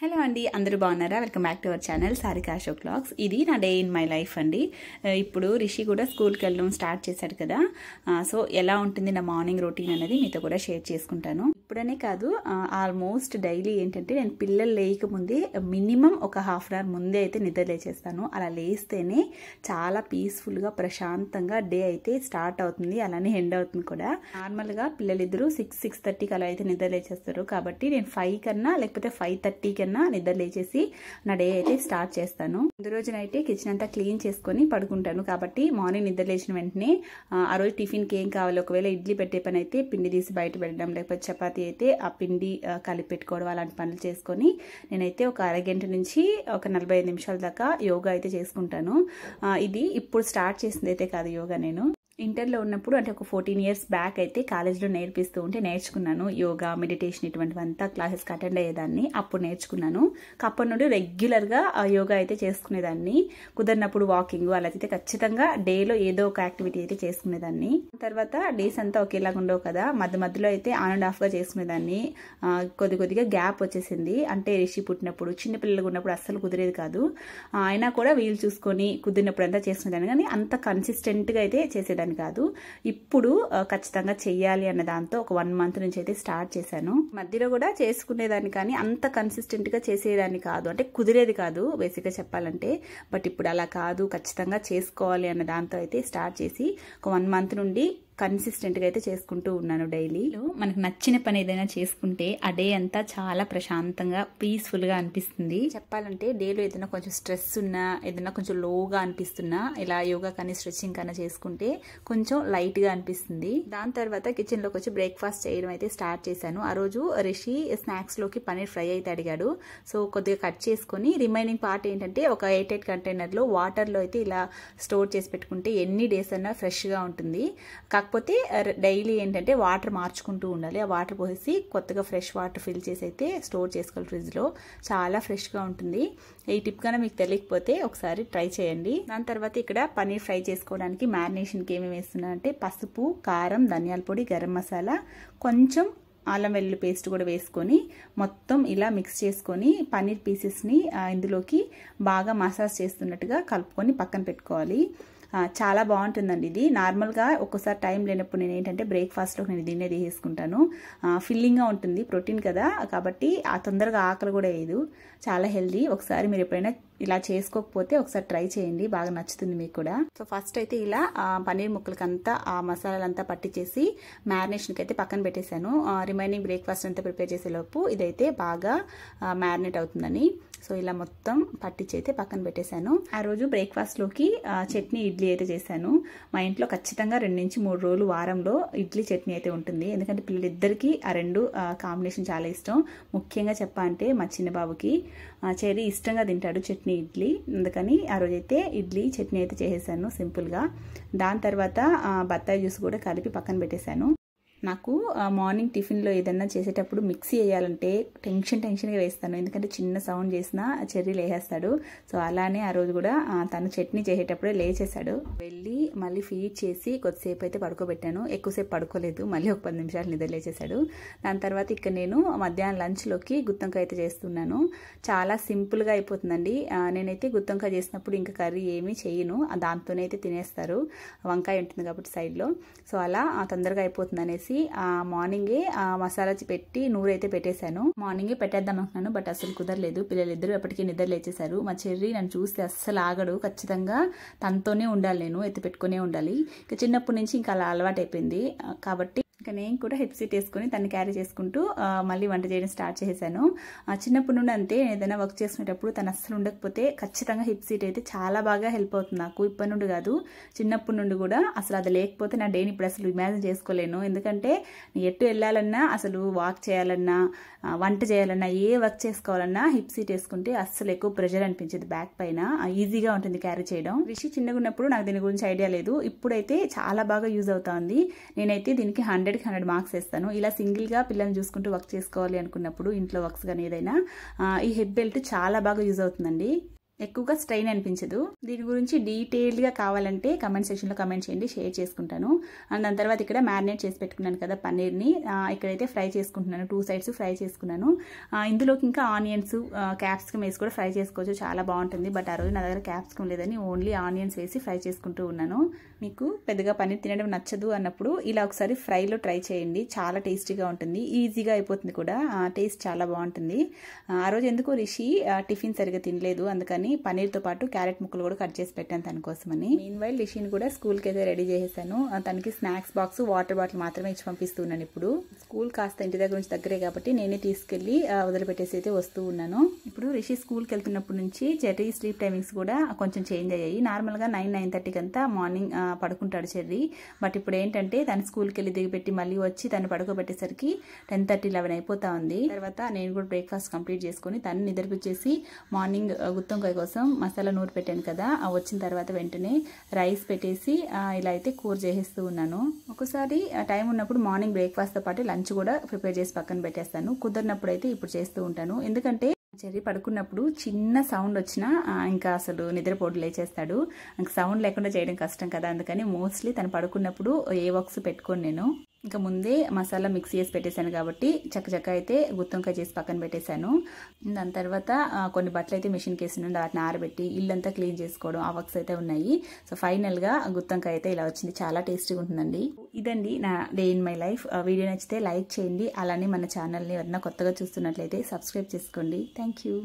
Hello అండి, అందరూ బాగున్నారా? Welcome back to our channel Sarika Ashok vlogs. ఇది నా డే ఇన్ మై లైఫ్ అండి. ఇప్పుడు రిషి కూడా స్కూల్కి వెళ్ళడం స్టార్ట్ చేశాడు కదా, సో ఎలా ఉంటుంది నా మార్నింగ్ రొటీన్ అనేది మీతో కూడా షేర్ చేసుకుంటాను. ఇప్పుడనే కాదు, ఆల్మోస్ట్ డైలీ ఏంటంటే నేను పిల్లలు లేకముందే మినిమం ఒక హాఫ్ అన్ అవర్ ముందే అయితే నిద్ర లేచేస్తాను. అలా లేస్తేనే చాలా పీస్ఫుల్గా ప్రశాంతంగా డే అయితే స్టార్ట్ అవుతుంది, అలానే ఎండ్ అవుతుంది కూడా. నార్మల్గా పిల్లలిద్దరూ 6:30కి అలా అయితే నిద్ర లేచేస్తారు. కాబట్టి నేను 5 కన్నా లేకపోతే 5:30 కన్నా నిద్ర లేచేసి నా డే అయితే స్టార్ట్ చేస్తాను. ముందు రోజునైతే కిచెన్ అంతా క్లీన్ చేసుకొని పడుకుంటాను. కాబట్టి మార్నింగ్ నిద్ర లేచిన వెంటనే ఆ రోజు టిఫిన్కి ఏం కావాలి, ఒకవేళ ఇడ్లీ పెట్టే పని అయితే పిండి తీసి బయట పెట్టడం, లేకపోతే చపాతీ అయితే ఆ పిండి కలిపి పెట్టుకోవడం, అలాంటి పనులు చేసుకొని నేనైతే ఒక అరగంట నుంచి ఒక 45 నిమిషాల దాకా యోగా అయితే చేసుకుంటాను. ఇది ఇప్పుడు స్టార్ట్ చేసింది అయితే కాదు యోగా. నేను ఇంటర్లో ఉన్నప్పుడు, అంటే ఒక 14 ఇయర్స్ బ్యాక్ అయితే కాలేజ్లో నేర్పిస్తూ ఉంటే నేర్చుకున్నాను. యోగా, మెడిటేషన్ ఇటువంటివంతా క్లాసెస్కి అటెండ్ అయ్యేదాన్ని. అప్పుడు నేర్చుకున్నాను. అప్పటి నుండి రెగ్యులర్గా యోగా అయితే చేసుకునేదాన్ని. కుదిరినప్పుడు వాకింగ్ అలా అయితే ఖచ్చితంగా డేలో ఏదో ఒక యాక్టివిటీ అయితే చేసుకునేదాన్ని. తర్వాత డేస్ అంతా ఒకేలాగా ఉండవు కదా, మధ్య మధ్యలో అయితే ఆన్ అండ్ ఆఫ్గా చేసుకునేదాన్ని. కొద్దిగా గ్యాప్ వచ్చేసింది. అంటే రిషి పుట్టినప్పుడు, చిన్నపిల్లలు ఉన్నప్పుడు అస్సలు కుదిరేది కాదు. అయినా కూడా వీలు చూసుకొని కుదిరినప్పుడు అంతా చేసుకునేదాన్ని, కానీ అంత కన్సిస్టెంట్గా అయితే చేసేదాన్ని కాదు. ఇప్పుడు ఖచ్చితంగా చెయ్యాలి అన్న దాంతో ఒక 1 మంత్ నుంచి అయితే స్టార్ట్ చేశాను. మధ్యలో కూడా చేసుకునేదాన్ని, కానీ అంత కన్సిస్టెంట్ గా చేసేదాన్ని కాదు, అంటే కుదిరేది కాదు బేసిక్ గా చెప్పాలంటే. బట్ ఇప్పుడు అలా కాదు, ఖచ్చితంగా చేసుకోవాలి అన్న దాంతో అయితే స్టార్ట్ చేసి ఒక 1 మంత్ నుండి కన్సిస్టెంట్గా అయితే చేసుకుంటూ ఉన్నాను. డైలీ మనకు నచ్చిన పని ఏదైనా చేసుకుంటే ఆ డే అంతా చాలా ప్రశాంతంగా పీస్ఫుల్గా అనిపిస్తుంది. చెప్పాలంటే డేలో ఏదైనా కొంచెం స్ట్రెస్ ఉన్నా, ఏదైనా కొంచెం లోగా అనిపిస్తున్నా, ఇలా యోగా కానీ స్ట్రెచ్చింగ్ కానీ చేసుకుంటే కొంచెం లైట్గా అనిపిస్తుంది. దాని తర్వాత కిచెన్లోకి వచ్చి బ్రేక్ఫాస్ట్ చేయడం అయితే స్టార్ట్ చేశాను. ఆ రోజు రిషి స్నాక్స్లోకి పన్నీర్ ఫ్రై అయితే అడిగాడు. సో కొద్దిగా కట్ చేసుకొని రిమైనింగ్ పార్ట్ ఏంటంటే ఒక 8 కంటైనర్లో వాటర్లో అయితే ఇలా స్టోర్ చేసి పెట్టుకుంటే ఎన్ని డేస్ అన్నా ఫ్రెష్గా ఉంటుంది. కాకపోతే డైలీ ఏంటంటే వాటర్ మార్చుకుంటూ ఉండాలి. ఆ వాటర్ పోసి కొత్తగా ఫ్రెష్ వాటర్ ఫిల్ చేసి అయితే స్టోర్ చేసుకోవాలి ఫ్రిడ్జ్లో. చాలా ఫ్రెష్గా ఉంటుంది. ఈ టిప్ కన్నా మీకు తెలియకపోతే ఒకసారి ట్రై చేయండి. దాని తర్వాత ఇక్కడ పన్నీర్ ఫ్రై చేసుకోవడానికి మ్యారినేషన్కి ఏమేమి వేస్తున్నా అంటే పసుపు, కారం, ధనియాల పొడి, గరం మసాలా, కొంచెం అల్లం వెల్లుల్లి పేస్ట్ కూడా వేసుకొని మొత్తం ఇలా మిక్స్ చేసుకొని పన్నీర్ పీసెస్ని ఇందులోకి బాగా మసాజ్ చేస్తున్నట్టుగా కలుపుకొని పక్కన పెట్టుకోవాలి. చాలా బాగుంటుందండి ఇది. నార్మల్గా ఒక్కోసారి టైం లేనప్పుడు నేను ఏంటంటే బ్రేక్ఫాస్ట్లో నేను దీన్నే తీసుకుంటాను. ఫిల్లింగ్గా ఉంటుంది, ప్రోటీన్ కదా, కాబట్టి తొందరగా ఆకలి కూడా వేయదు. చాలా హెల్దీ. ఒకసారి మీరు ఎప్పుడైనా ఇలా చేసుకోకపోతే ఒకసారి ట్రై చేయండి, బాగా నచ్చుతుంది మీకు కూడా. సో ఫస్ట్ అయితే ఇలా పన్నీర్ ముక్కలకంతా ఆ మసాలాలంతా పట్టించేసి మ్యారినేషన్కి అయితే పక్కన పెట్టేశాను. రిమైనింగ్ బ్రేక్ఫాస్ట్ అంతా ప్రిపేర్ చేసేలోపు ఇదైతే బాగా మ్యారినేట్ అవుతుందని. సో ఇలా మొత్తం పట్టించి అయితే పక్కన పెట్టేశాను. ఆ రోజు బ్రేక్ఫాస్ట్లోకి చట్నీ, ఇడ్లీ అయితే చేశాను. మా ఇంట్లో ఖచ్చితంగా 2 నుంచి 3 రోజులు వారంలో ఇడ్లీ చట్నీ అయితే ఉంటుంది. ఎందుకంటే పిల్లలిద్దరికీ ఆ 2 కాంబినేషన్ చాలా ఇష్టం. ముఖ్యంగా చెప్పాలంటే మా చిన్న బాబుకి చెర్రీ ఇష్టంగా తింటాడు చట్నీ, ఇడ్లీ. అందుకని ఆ రోజైతే ఇడ్లీ చట్నీ అయితే చేసేసాను సింపుల్గా. దాని తర్వాత బత్తాయి జ్యూస్ కూడా కలిపి పక్కన పెట్టేశాను. నాకు మార్నింగ్ టిఫిన్లో ఏదన్నా చేసేటప్పుడు మిక్సీ వేయాలంటే టెన్షన్గా వేస్తాను. ఎందుకంటే చిన్న సౌండ్ చేసినా చెర్రీ లేచేస్తాడు. సో అలానే ఆ రోజు కూడా తను చట్నీ చేసేటప్పుడే లేచేశాడు. వెళ్ళి మళ్ళీ ఫీడ్ చేసి కొద్దిసేపు అయితే పడుకోబెట్టాను. ఎక్కువసేపు పడుకోలేదు, మళ్ళీ ఒక 10 నిమిషాలు నిద్ర లేచేశాడు. దాని తర్వాత ఇక్కడ నేను మధ్యాహ్నం లంచ్లోకి గుత్తొంకాయ అయితే చేస్తున్నాను. చాలా సింపుల్గా అయిపోతుందండి. నేనైతే గుత్తొంకాయ చేసినప్పుడు ఇంకా కర్రీ ఏమీ చేయను, దాంతోనే అయితే తినేస్తారు. వంకాయ ఉంటుంది కాబట్టి సైడ్లో. సో అలా తొందరగా అయిపోతుంది అనేసి మార్నింగే మసాలా పెట్టి నూరైతే పెట్టేశాను. మార్నింగే పెట్టేద్దాం అనుకున్నాను, బట్ అసలు కుదరలేదు. పిల్లలిద్దరూ ఎప్పటికీ నిద్ర లేచేశారు. మా చెర్రీ నన్ను చూస్తే అస్సలు ఆగడు. ఖచ్చితంగా తనతోనే ఉండాలి, నేను ఎత్తి పెట్టుకునే ఉండాలి. ఇంకా చిన్నప్పటి నుంచి ఇంకా అలా అలవాటు అయిపోయింది. కాబట్టి ఇంకా నేను కూడా హెడ్ సీట్ వేసుకుని తను క్యారీ చేసుకుంటూ మళ్ళీ వంట చేయడం స్టార్ట్ చేశాను. చిన్నప్పటి నుండి అంతే, ఏదైనా వర్క్ చేసుకునేటప్పుడు తను అస్సలు ఉండకపోతే ఖచ్చితంగా హిప్ సీట్ అయితే చాలా బాగా హెల్ప్ అవుతుంది నాకు. ఇప్పటి నుండి కాదు, చిన్నప్పటి నుండి కూడా. అసలు అది లేకపోతే నా డేని ఇప్పుడు అసలు ఇమాజిన్ చేసుకోలేను. ఎందుకంటే ఎటు వెళ్ళాలన్నా, అసలు వాక్ చేయాలన్నా, వంట చేయాలన్నా, ఏ వర్క్ చేసుకోవాలన్నా హిప్ సీట్ వేసుకుంటే అస్సలు ఎక్కువ ప్రెషర్ అనిపించేది బ్యాక్ పైన. ఈజీగా ఉంటుంది క్యారీ చేయడం. రిషి చిన్నగా ఉన్నప్పుడు నాకు దీని గురించి ఐడియా లేదు. ఇప్పుడైతే చాలా బాగా యూజ్ అవుతుంది. నేనైతే దీనికి 100కి 100 మార్క్స్ వేస్తాను. ఇలా సింగిల్గా పిల్లల్ని చూసుకుంటూ వర్క్ చేసుకోవాలి అనుకున్నప్పుడు, ఇంట్లో వర్క్స్ కానీ ఏదైనా, ఈ హిప్ బెల్ట్ చాలా బాగా యూజ్ అవుతుందండి. ఎక్కువగా స్ట్రెయిన్ అనిపించదు. దీని గురించి డీటెయిల్డ్గా కావాలంటే కమెంట్ సెక్షన్లో కమెంట్ చేయండి, షేర్ చేసుకుంటాను. అండ్ దాని తర్వాత ఇక్కడ మ్యారినేట్ చేసి పెట్టుకున్నాను కదా పన్నీర్ని, ఇక్కడైతే ఫ్రై చేసుకుంటున్నాను. 2 సైడ్స్ ఫ్రై చేసుకున్నాను. ఇందులోకి ఇంకా ఆనియన్స్, క్యాప్సికమ్ వేసి కూడా ఫ్రై చేసుకోవచ్చు, చాలా బాగుంటుంది. బట్ ఆ రోజు నా దగ్గర క్యాప్సికమ్ లేదని ఓన్లీ ఆనియన్స్ వేసి ఫ్రై చేసుకుంటూ ఉన్నాను. మీకు పెద్దగా పన్నీర్ తినడం నచ్చదు అన్నప్పుడు ఇలా ఒకసారి ఫ్రైలో ట్రై చేయండి, చాలా టేస్టీగా ఉంటుంది, ఈజీగా అయిపోతుంది కూడా, టేస్ట్ చాలా బాగుంటుంది. ఆ రోజు ఎందుకో రిషి టిఫిన్ సరిగా తినలేదు, అందుకని పన్నీర్తో పాటు క్యారెట్ ముక్కలు కూడా కట్ చేసి పెట్టాను తన కోసమని. మీన్వైల్ రిషిని కూడా స్కూల్కి అయితే రెడీ చేసేసాను. తనకి స్నాక్స్ బాక్స్, వాటర్ బాటిల్ మాత్రమే ఇచ్చి పంపిస్తున్నాను. ఇప్పుడు స్కూల్ కాస్త ఇంటి దగ్గర నుంచి దగ్గరే కాబట్టి నేనే తీసుకెళ్లి వదిలిపెట్టేసి అయితే వస్తూ ఉన్నాను. ఇప్పుడు రిషి స్కూల్కి వెళ్తున్నప్పటి నుంచి చెర్రీ స్లీప్ టైమింగ్స్ కూడా కొంచెం చేంజ్ అయ్యాయి. నార్మల్గా 9-9:30 అంతా మార్నింగ్ పడుకుంటాడు చెర్రీ. బట్ ఇప్పుడు ఏంటంటే తను స్కూల్కి వెళ్ళి దిగిపెట్టి మళ్ళీ వచ్చి తను పడుకోబెట్టేసరికి 10:30-11 అయిపోతా ఉంది. తర్వాత నేను కూడా బ్రేక్ఫాస్ట్ కంప్లీట్ చేసుకుని తను నిద్రపుచ్చేసి మార్నింగ్ గుత్తొంకాయ కోసం మసాలా నూరు పెట్టాను కదా, వచ్చిన తర్వాత వెంటనే రైస్ పెట్టేసి ఇలా అయితే కూర చేసేస్తూ ఉన్నాను. ఒకసారి టైం ఉన్నప్పుడు మార్నింగ్ బ్రేక్ఫాస్ట్తో పాటు లంచ్ కూడా ప్రిపేర్ చేసి పక్కన పెట్టేస్తాను. కుదరినప్పుడు అయితే ఇప్పుడు చేస్తూ ఉంటాను. ఎందుకంటే చెర్రీ పడుకున్నప్పుడు చిన్న సౌండ్ వచ్చినా ఇంకా అసలు నిద్రపోటు లేచేస్తాడు. ఇంకా సౌండ్ లేకుండా చేయడం కష్టం కదా, అందుకని మోస్ట్లీ తను పడుకున్నప్పుడు ఏ వర్క్స్ పెట్టుకోను నేను. ఇంకా ముందే మసాలా మిక్స్ చేసి పెట్టేశాను కాబట్టి చక్కచక్క అయితే గుత్తొంకాయ చేసి పక్కన పెట్టేశాను. దాని తర్వాత కొన్ని బట్టలు అయితే మిషన్కి వేసినండి, వాటిని ఆరబెట్టి ఇల్లంతా క్లీన్ చేసుకోవడం, ఆ వర్క్స్ అయితే ఉన్నాయి. సో ఫైనల్గా గుత్తొంకాయ అయితే ఇలా వచ్చింది, చాలా టేస్టీగా ఉంటుందండి. ఇదండి నా day in my life. Video నచ్చితే లైక్ చేయండి, అలానే మన ఛానల్ని ఎవరైనా కొత్తగా చూస్తున్నట్లయితే సబ్స్క్రైబ్ చేసుకోండి. Thank you.